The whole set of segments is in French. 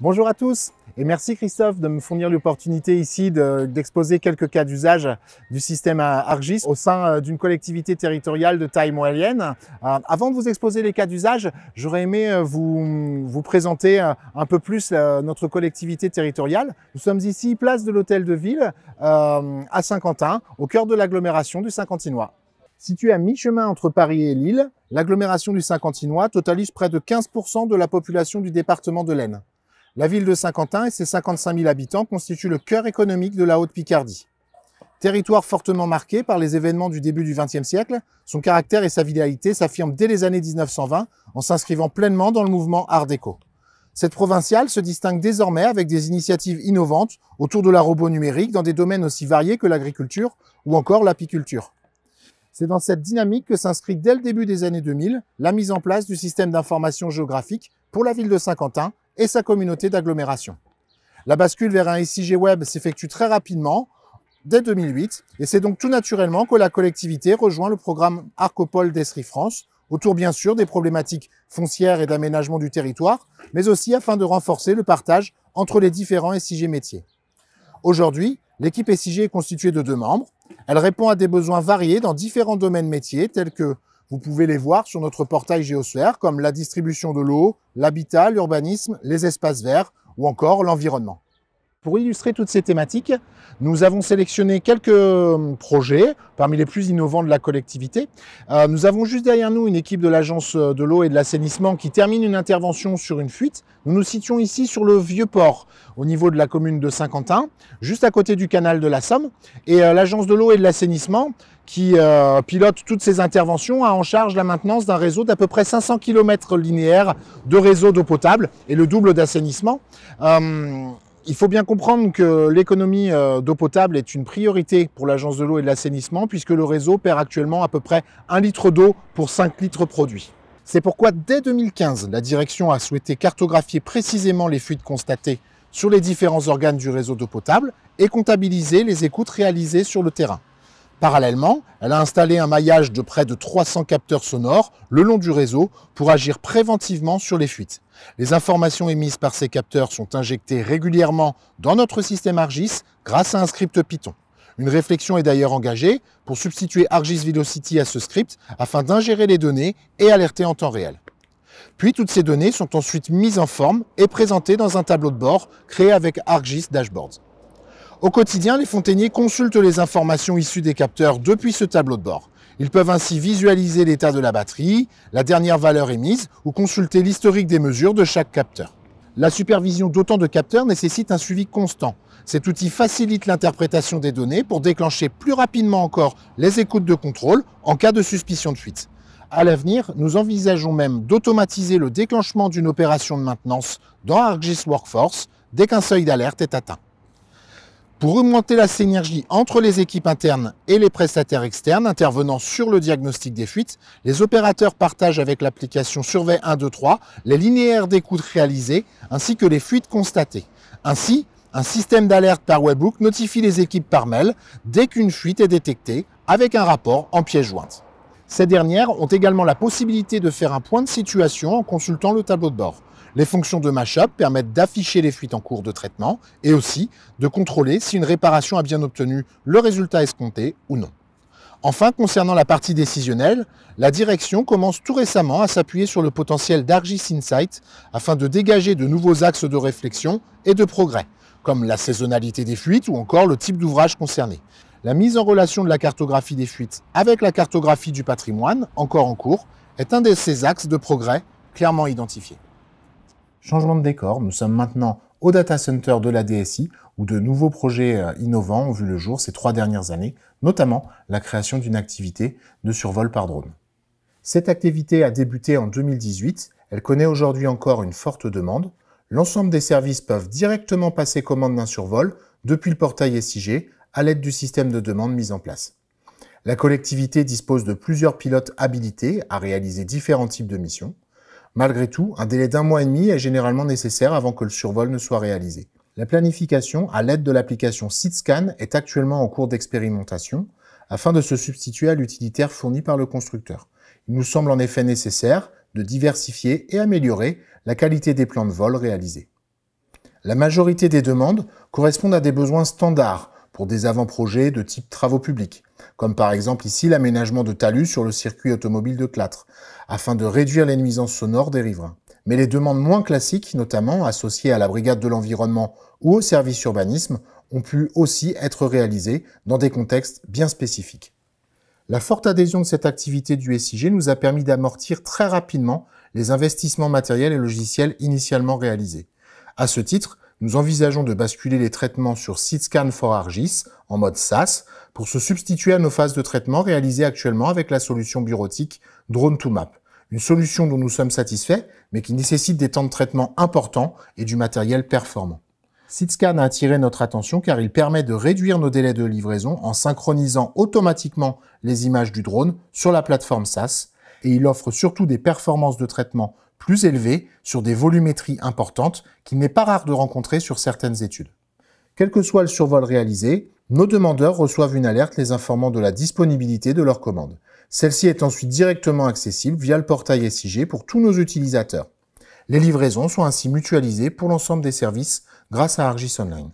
Bonjour à tous et merci Christophe de me fournir l'opportunité ici d'exposer quelques cas d'usage du système ArcGIS au sein d'une collectivité territoriale de taille moyenne. Avant de vous exposer les cas d'usage, j'aurais aimé vous présenter un peu plus notre collectivité territoriale. Nous sommes ici place de l'Hôtel de Ville à Saint-Quentin, au cœur de l'agglomération du Saint-Quentinois. Située à mi-chemin entre Paris et Lille, l'agglomération du Saint-Quentinois totalise près de 15% de la population du département de l'Aisne. La ville de Saint-Quentin et ses 55 000 habitants constituent le cœur économique de la Haute-Picardie. Territoire fortement marqué par les événements du début du XXe siècle, son caractère et sa vitalité s'affirment dès les années 1920 en s'inscrivant pleinement dans le mouvement Art déco. Cette provinciale se distingue désormais avec des initiatives innovantes autour de la robot numérique dans des domaines aussi variés que l'agriculture ou encore l'apiculture. C'est dans cette dynamique que s'inscrit dès le début des années 2000 la mise en place du système d'information géographique pour la ville de Saint-Quentin et sa communauté d'agglomération. La bascule vers un SIG web s'effectue très rapidement, dès 2008, et c'est donc tout naturellement que la collectivité rejoint le programme Arcopole d'Esri France, autour bien sûr des problématiques foncières et d'aménagement du territoire, mais aussi afin de renforcer le partage entre les différents SIG métiers. Aujourd'hui, l'équipe SIG est constituée de 2 membres. Elle répond à des besoins variés dans différents domaines métiers, tels que vous pouvez les voir sur notre portail Géosphère, comme la distribution de l'eau, l'habitat, l'urbanisme, les espaces verts ou encore l'environnement. Pour illustrer toutes ces thématiques, nous avons sélectionné quelques projets parmi les plus innovants de la collectivité. Nous avons juste derrière nous une équipe de l'Agence de l'eau et de l'assainissement qui termine une intervention sur une fuite. Nous nous situons ici sur le Vieux-Port, au niveau de la commune de Saint-Quentin, juste à côté du canal de la Somme. Et l'Agence de l'eau et de l'assainissement qui pilote toutes ces interventions a en charge la maintenance d'un réseau d'à peu près 500 km linéaires de réseau d'eau potable et le double d'assainissement. Il faut bien comprendre que l'économie d'eau potable est une priorité pour l'Agence de l'eau et de l'assainissement puisque le réseau perd actuellement à peu près 1 litre d'eau pour 5 litres produits. C'est pourquoi dès 2015, la direction a souhaité cartographier précisément les fuites constatées sur les différents organes du réseau d'eau potable et comptabiliser les écoutes réalisées sur le terrain. Parallèlement, elle a installé un maillage de près de 300 capteurs sonores le long du réseau pour agir préventivement sur les fuites. Les informations émises par ces capteurs sont injectées régulièrement dans notre système ArcGIS grâce à un script Python. Une réflexion est d'ailleurs engagée pour substituer ArcGIS Velocity à ce script afin d'ingérer les données et alerter en temps réel. Puis toutes ces données sont ensuite mises en forme et présentées dans un tableau de bord créé avec ArcGIS Dashboards. Au quotidien, les fontainiers consultent les informations issues des capteurs depuis ce tableau de bord. Ils peuvent ainsi visualiser l'état de la batterie, la dernière valeur émise ou consulter l'historique des mesures de chaque capteur. La supervision d'autant de capteurs nécessite un suivi constant. Cet outil facilite l'interprétation des données pour déclencher plus rapidement encore les écoutes de contrôle en cas de suspicion de fuite. À l'avenir, nous envisageons même d'automatiser le déclenchement d'une opération de maintenance dans ArcGIS Workforce dès qu'un seuil d'alerte est atteint. Pour augmenter la synergie entre les équipes internes et les prestataires externes intervenant sur le diagnostic des fuites, les opérateurs partagent avec l'application Survey 123 les linéaires d'écoute réalisés ainsi que les fuites constatées. Ainsi, un système d'alerte par webhook notifie les équipes par mail dès qu'une fuite est détectée avec un rapport en pièce jointe. Ces dernières ont également la possibilité de faire un point de situation en consultant le tableau de bord. Les fonctions de mashup permettent d'afficher les fuites en cours de traitement et aussi de contrôler si une réparation a bien obtenu le résultat escompté ou non. Enfin, concernant la partie décisionnelle, la direction commence tout récemment à s'appuyer sur le potentiel d'ArcGIS Insight afin de dégager de nouveaux axes de réflexion et de progrès, comme la saisonnalité des fuites ou encore le type d'ouvrage concerné. La mise en relation de la cartographie des fuites avec la cartographie du patrimoine, encore en cours, est un de ces axes de progrès clairement identifiés. Changement de décor, nous sommes maintenant au data center de la DSI où de nouveaux projets innovants ont vu le jour ces 3 dernières années, notamment la création d'une activité de survol par drone. Cette activité a débuté en 2018, elle connaît aujourd'hui encore une forte demande. L'ensemble des services peuvent directement passer commande d'un survol depuis le portail SIG à l'aide du système de demande mis en place. La collectivité dispose de plusieurs pilotes habilités à réaliser différents types de missions. Malgré tout, un délai d'1 mois et demi est généralement nécessaire avant que le survol ne soit réalisé. La planification à l'aide de l'application SiteScan est actuellement en cours d'expérimentation afin de se substituer à l'utilitaire fourni par le constructeur. Il nous semble en effet nécessaire de diversifier et améliorer la qualité des plans de vol réalisés. La majorité des demandes correspondent à des besoins standards pour des avant-projets de type travaux publics, comme par exemple ici l'aménagement de talus sur le circuit automobile de Clatre, afin de réduire les nuisances sonores des riverains. Mais les demandes moins classiques, notamment associées à la brigade de l'environnement ou au service urbanisme, ont pu aussi être réalisées dans des contextes bien spécifiques. La forte adhésion de cette activité du SIG nous a permis d'amortir très rapidement les investissements matériels et logiciels initialement réalisés. À ce titre, nous envisageons de basculer les traitements sur SeedScan for ArcGIS en mode SaaS pour se substituer à nos phases de traitement réalisées actuellement avec la solution bureautique Drone2Map. Une solution dont nous sommes satisfaits, mais qui nécessite des temps de traitement importants et du matériel performant. SeedScan a attiré notre attention car il permet de réduire nos délais de livraison en synchronisant automatiquement les images du drone sur la plateforme SaaS et il offre surtout des performances de traitement plus élevées sur des volumétries importantes qu'il n'est pas rare de rencontrer sur certaines études. Quel que soit le survol réalisé, nos demandeurs reçoivent une alerte les informant de la disponibilité de leur commande. Celle-ci est ensuite directement accessible via le portail SIG pour tous nos utilisateurs. Les livraisons sont ainsi mutualisées pour l'ensemble des services grâce à ArcGIS Online.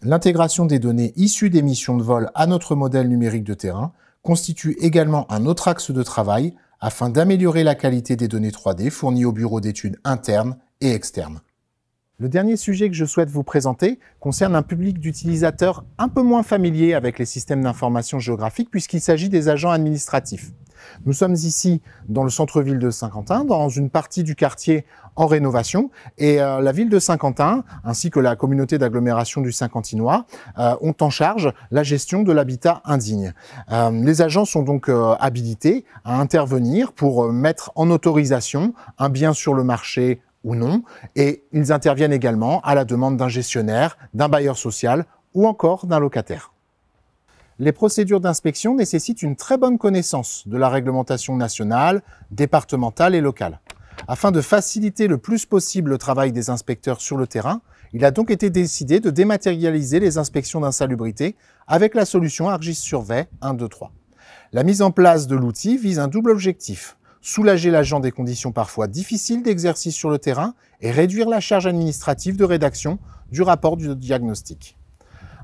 L'intégration des données issues des missions de vol à notre modèle numérique de terrain constitue également un autre axe de travail afin d'améliorer la qualité des données 3D fournies aux bureaux d'études internes et externes. Le dernier sujet que je souhaite vous présenter concerne un public d'utilisateurs un peu moins familiers avec les systèmes d'information géographique puisqu'il s'agit des agents administratifs. Nous sommes ici dans le centre-ville de Saint-Quentin, dans une partie du quartier en rénovation, et la ville de Saint-Quentin, ainsi que la communauté d'agglomération du Saint-Quentinois, ont en charge la gestion de l'habitat indigne. Les agents sont donc habilités à intervenir pour mettre en autorisation un bien sur le marché ou non, et ils interviennent également à la demande d'un gestionnaire, d'un bailleur social ou encore d'un locataire. Les procédures d'inspection nécessitent une très bonne connaissance de la réglementation nationale, départementale et locale. Afin de faciliter le plus possible le travail des inspecteurs sur le terrain, il a donc été décidé de dématérialiser les inspections d'insalubrité avec la solution ArcGIS Survey 1, 2, 3. La mise en place de l'outil vise un double objectif: soulager l'agent des conditions parfois difficiles d'exercice sur le terrain et réduire la charge administrative de rédaction du rapport du diagnostic.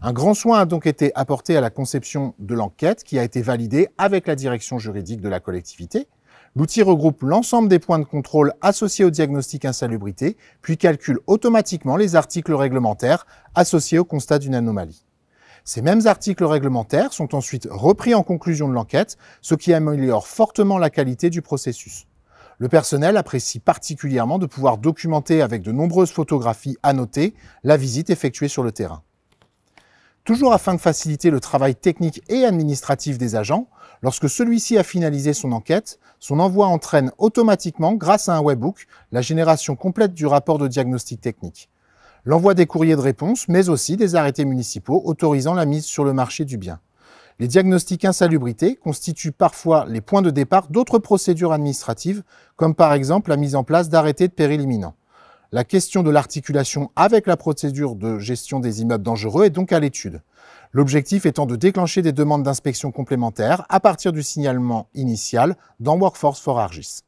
Un grand soin a donc été apporté à la conception de l'enquête qui a été validée avec la direction juridique de la collectivité. L'outil regroupe l'ensemble des points de contrôle associés au diagnostic insalubrité, puis calcule automatiquement les articles réglementaires associés au constat d'une anomalie. Ces mêmes articles réglementaires sont ensuite repris en conclusion de l'enquête, ce qui améliore fortement la qualité du processus. Le personnel apprécie particulièrement de pouvoir documenter avec de nombreuses photographies annotées la visite effectuée sur le terrain. Toujours afin de faciliter le travail technique et administratif des agents, lorsque celui-ci a finalisé son enquête, son envoi entraîne automatiquement, grâce à un webhook, la génération complète du rapport de diagnostic technique. L'envoi des courriers de réponse, mais aussi des arrêtés municipaux autorisant la mise sur le marché du bien. Les diagnostics insalubrité constituent parfois les points de départ d'autres procédures administratives, comme par exemple la mise en place d'arrêtés de péril imminent. La question de l'articulation avec la procédure de gestion des immeubles dangereux est donc à l'étude. L'objectif étant de déclencher des demandes d'inspection complémentaires à partir du signalement initial dans Workforce for ArcGIS.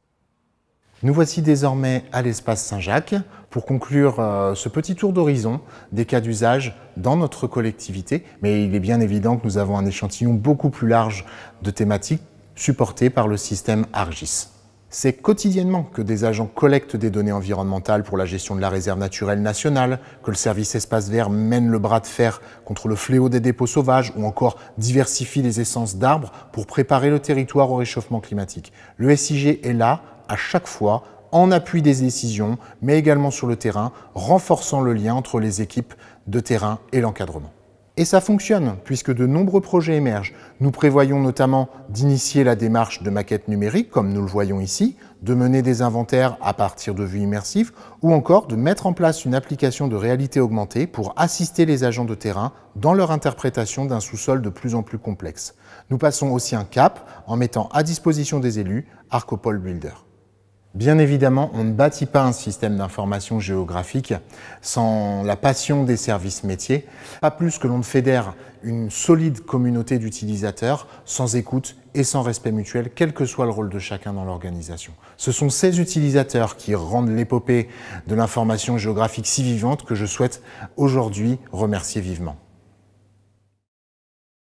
Nous voici désormais à l'espace Saint-Jacques pour conclure ce petit tour d'horizon des cas d'usage dans notre collectivité, mais il est bien évident que nous avons un échantillon beaucoup plus large de thématiques supportées par le système ArcGIS. C'est quotidiennement que des agents collectent des données environnementales pour la gestion de la réserve naturelle nationale, que le service Espace Vert mène le bras de fer contre le fléau des dépôts sauvages ou encore diversifie les essences d'arbres pour préparer le territoire au réchauffement climatique. Le SIG est là, à chaque fois, en appui des décisions, mais également sur le terrain, renforçant le lien entre les équipes de terrain et l'encadrement. Et ça fonctionne, puisque de nombreux projets émergent. Nous prévoyons notamment d'initier la démarche de maquette numérique, comme nous le voyons ici, de mener des inventaires à partir de vues immersives, ou encore de mettre en place une application de réalité augmentée pour assister les agents de terrain dans leur interprétation d'un sous-sol de plus en plus complexe. Nous passons aussi un cap en mettant à disposition des élus ArcOpol Builder. Bien évidemment, on ne bâtit pas un système d'information géographique sans la passion des services métiers, pas plus que l'on ne fédère une solide communauté d'utilisateurs sans écoute et sans respect mutuel, quel que soit le rôle de chacun dans l'organisation. Ce sont ces utilisateurs qui rendent l'épopée de l'information géographique si vivante que je souhaite aujourd'hui remercier vivement.